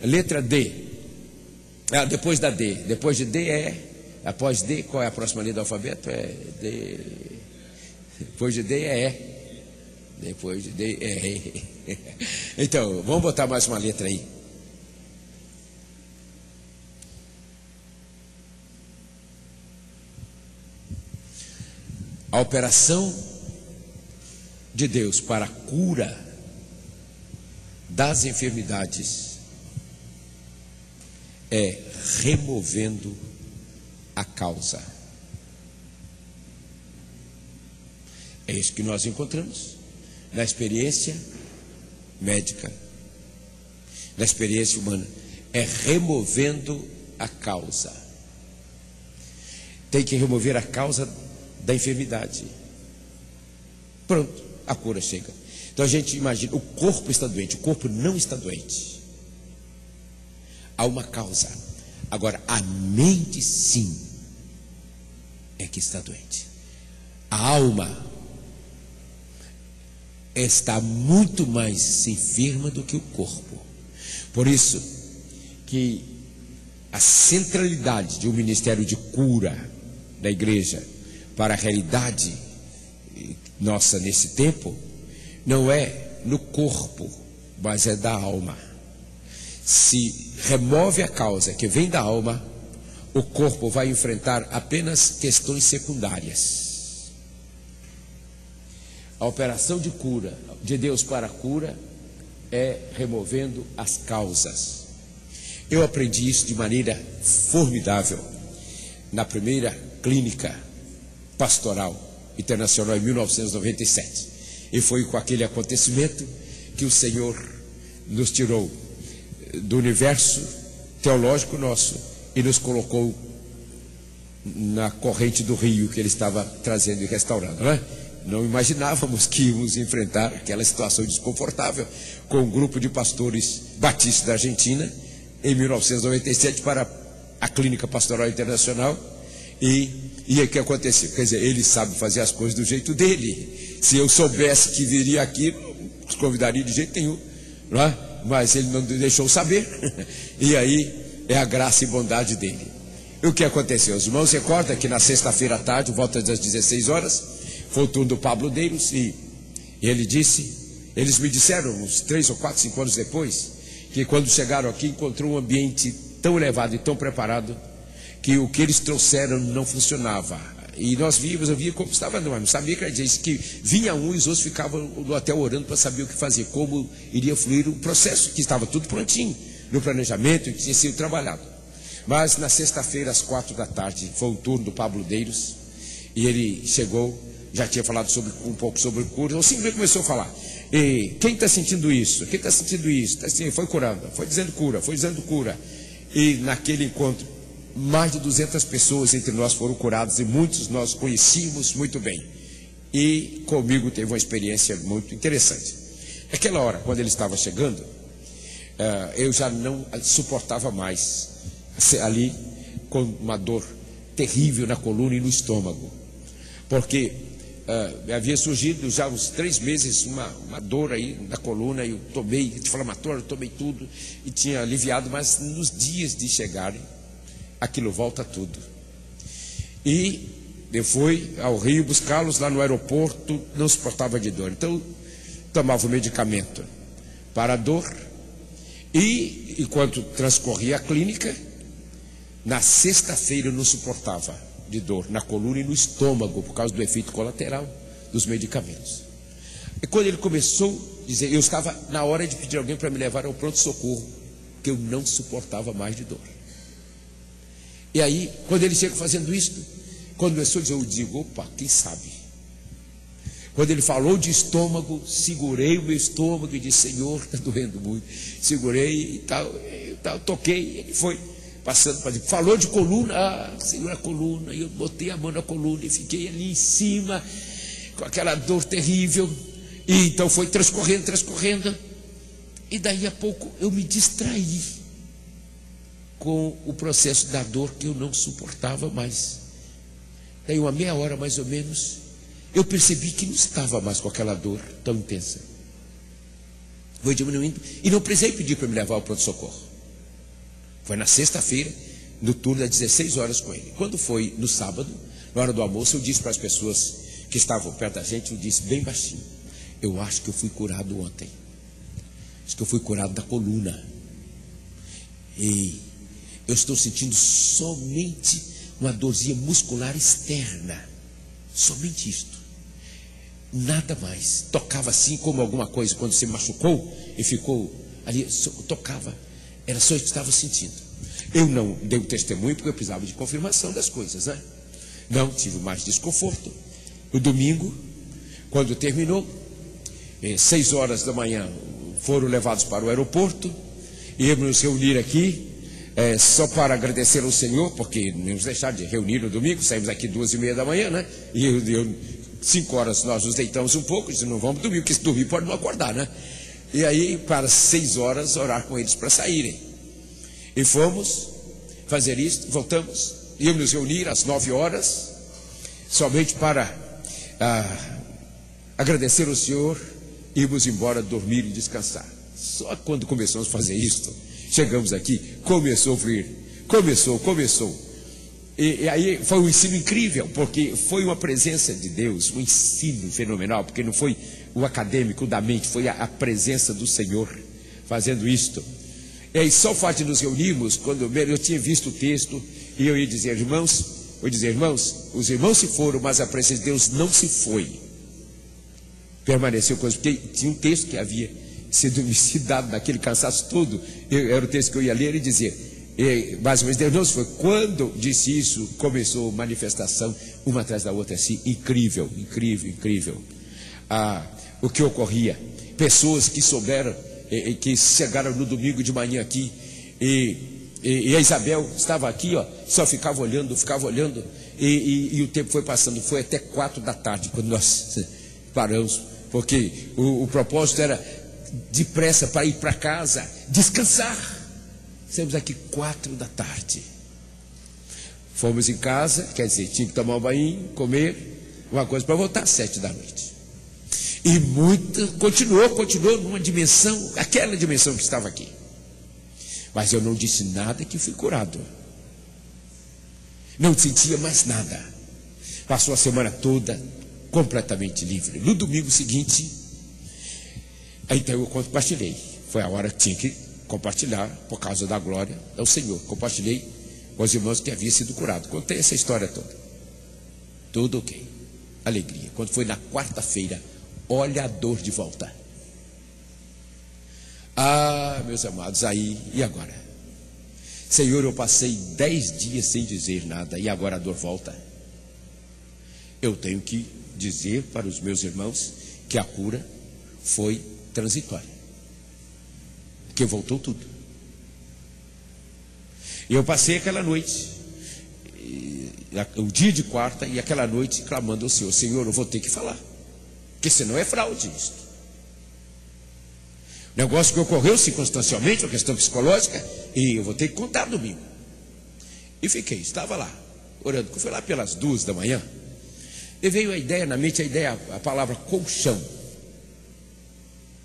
Letra D. Depois da D. Depois de D após D, qual é a próxima letra do alfabeto? É D. Depois de D é E. Depois de D é E. Então, vamos botar mais uma letra aí. A operação de Deus para a cura das enfermidades é removendo a causa. É isso que nós encontramos na experiência médica, na experiência humana. É removendo a causa. Tem que remover a causa da enfermidade. Pronto, a cura chega. Então a gente imagina, o corpo está doente, o corpo não está doente. Há uma causa. Agora, a mente sim é que está doente. A alma está muito mais enferma do que o corpo. Por isso que a centralidade de um ministério de cura da igreja para a realidade nossa nesse tempo não é no corpo, mas é da alma. Se remove a causa que vem da alma, o corpo vai enfrentar apenas questões secundárias. A operação de cura, de Deus para a cura, é removendo as causas. Eu aprendi isso de maneira formidável na primeira clínica pastoral internacional em 1997. E foi com aquele acontecimento que o Senhor nos tirou do universo teológico nosso e nos colocou na corrente do rio que Ele estava trazendo e restaurando, não é? Não imaginávamos que íamos enfrentar aquela situação desconfortável com um grupo de pastores batistas da Argentina em 1997 para a Clínica Pastoral Internacional. E o que aconteceu? Quer dizer, ele sabe fazer as coisas do jeito dele. Se eu soubesse que viria aqui, não os convidaria de jeito nenhum, não é? Mas ele não deixou saber. E aí é a graça e bondade dele. E o que aconteceu? Os irmãos recordam que na sexta-feira à tarde, volta das 16 horas, foi o turno do Pablo Deiros, e ele disse, eles me disseram uns 3 ou 4, 5 anos depois, que quando chegaram aqui encontrou um ambiente tão elevado e tão preparado, que o que eles trouxeram não funcionava. E nós víamos, eu via como estava, não sabia que era disso, que vinha um e os outros ficavam no hotel orando para saber o que fazer, como iria fluir o processo, que estava tudo prontinho, no planejamento, que tinha sido trabalhado. Mas na sexta-feira, às 4 da tarde, foi o turno do Pablo Deiros, e ele chegou, já tinha falado um pouco sobre cura, ou simplesmente começou a falar. E quem está sentindo isso? Quem está sentindo isso? Foi curando, foi dizendo cura, foi dizendo cura. E naquele encontro, mais de 200 pessoas entre nós foram curadas e muitos nós conhecíamos muito bem. E comigo teve uma experiência muito interessante. Naquela hora, quando ele estava chegando, eu já não suportava mais ali com uma dor terrível na coluna e no estômago, porque havia surgido já uns 3 meses uma dor aí na coluna, e eu tomei anti-inflamatório, tomei tudo e tinha aliviado, mas nos dias de chegarem aquilo volta tudo. E eu fui ao Rio buscá-los lá no aeroporto, não suportava de dor, então tomava o medicamento para a dor, e enquanto transcorria a clínica, na sexta-feira eu não suportava de dor na coluna e no estômago, por causa do efeito colateral dos medicamentos. E quando ele começou a dizer, eu estava na hora de pedir alguém para me levar ao pronto-socorro, que eu não suportava mais de dor. E aí, quando ele chega fazendo isso, quando começou a dizer, eu digo, opa, quem sabe? Quando ele falou de estômago, segurei o meu estômago e disse, Senhor, está doendo muito. Segurei e tal, toquei, ele foi passando para dizer, falou de coluna, segura a coluna, e eu botei a mão na coluna e fiquei ali em cima, com aquela dor terrível, e então foi transcorrendo, e daí a pouco eu me distraí com o processo da dor que eu não suportava mais. Daí uma meia hora mais ou menos, eu percebi que não estava mais com aquela dor tão intensa. Foi diminuindo, e não precisei pedir para me levar ao pronto-socorro. Foi na sexta-feira, no turno das 16 horas com ele. Quando foi no sábado, na hora do almoço, eu disse para as pessoas que estavam perto da gente, eu disse bem baixinho: eu acho que eu fui curado ontem. Acho que eu fui curado da coluna. E eu estou sentindo somente uma dorzinha muscular externa. Somente isto. Nada mais. Tocava assim como alguma coisa quando se machucou e ficou ali, tocava. Era só isso que estava sentindo. Eu não dei o testemunho porque eu precisava de confirmação das coisas, né? Não tive mais desconforto. No domingo, quando terminou, 6 horas da manhã, foram levados para o aeroporto. Íamos nos reunir aqui, só para agradecer ao Senhor, porque não nos deixaram de reunir no domingo. Saímos aqui 2h30 da manhã, né? E 5 horas nós nos deitamos um pouco, disse, não vamos dormir, porque se dormir pode não acordar, né? E aí, para 6 horas, orar com eles para saírem. E fomos fazer isso, voltamos, íamos nos reunir às 9 horas, somente para agradecer ao Senhor, íamos embora dormir e descansar. Só quando começamos a fazer isso, chegamos aqui, começou a fluir, começou. E aí foi um ensino incrível, porque foi uma presença de Deus, um ensino fenomenal, porque não foi o acadêmico da mente, foi a presença do Senhor fazendo isto. E aí só o fato de nos reunirmos, quando eu tinha visto o texto, e eu ia dizer, irmãos, os irmãos se foram, mas a presença de Deus não se foi. Permaneceu coisa, porque tinha um texto que havia sido me dado naquele cansaço todo, era o texto que eu ia ler e dizer, mais ou menos, Deus não se foi. Quando disse isso, começou manifestação, uma atrás da outra, assim, incrível. O que ocorria, pessoas que souberam, que chegaram no domingo de manhã aqui, e a Isabel estava aqui, ó, só ficava olhando, e o tempo foi passando, foi até 4 da tarde, quando nós paramos, porque o propósito era depressa para ir para casa, descansar. Saímos aqui 4 da tarde. Fomos em casa, quer dizer, tinha que tomar um banho, comer, uma coisa para voltar às 7 da noite. E continuou numa dimensão, aquela dimensão que estava aqui. Mas eu não disse nada que fui curado. Não sentia mais nada. Passou a semana toda completamente livre. No domingo seguinte, então eu compartilhei. Foi a hora que tinha que compartilhar, por causa da glória ao Senhor. Compartilhei com os irmãos que havia sido curado. Contei essa história toda. Tudo ok. Alegria. Quando foi na quarta-feira, olha a dor de volta. Meus amados, aí, e agora? Senhor, eu passei 10 dias sem dizer nada, e agora a dor volta. Eu tenho que dizer para os meus irmãos que a cura foi transitória. Porque voltou tudo. E eu passei aquela noite, o dia de quarta, e aquela noite clamando ao Senhor, Senhor, eu vou ter que falar, porque senão é fraude isso. Negócio que ocorreu circunstancialmente, uma questão psicológica, e eu vou ter que contar domingo. E fiquei, estava lá, orando. Foi lá pelas 2 da manhã, e veio a ideia na mente, a palavra colchão.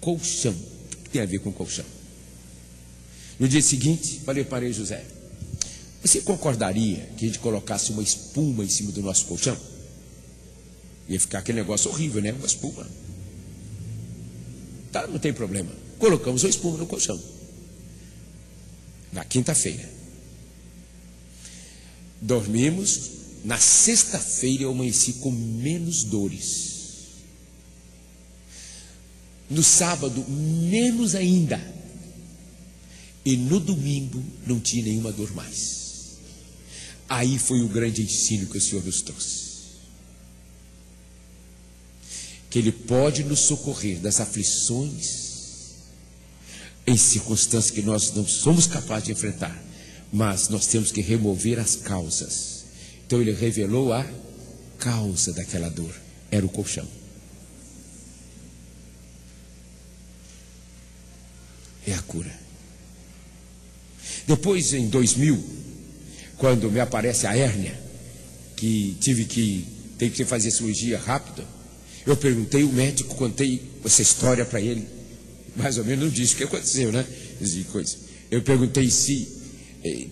Colchão, o que tem a ver com colchão? No dia seguinte, falei para ele, José, você concordaria que a gente colocasse uma espuma em cima do nosso colchão? Ia ficar aquele negócio horrível, né? Uma espuma. Tá, não tem problema. Colocamos uma espuma no colchão. Na quinta-feira. Dormimos. Na sexta-feira eu amanheci com menos dores. No sábado, menos ainda. E no domingo não tinha nenhuma dor mais. Aí foi o grande ensino que o Senhor nos trouxe. Que Ele pode nos socorrer das aflições em circunstâncias que nós não somos capazes de enfrentar, mas nós temos que remover as causas. Então Ele revelou a causa daquela dor, era o colchão. É a cura. Depois, em 2000, quando me aparece a hérnia, que tive que fazer cirurgia rápida, eu perguntei ao médico, contei essa história para ele, mais ou menos não disse o que aconteceu, né? Eu perguntei se tinha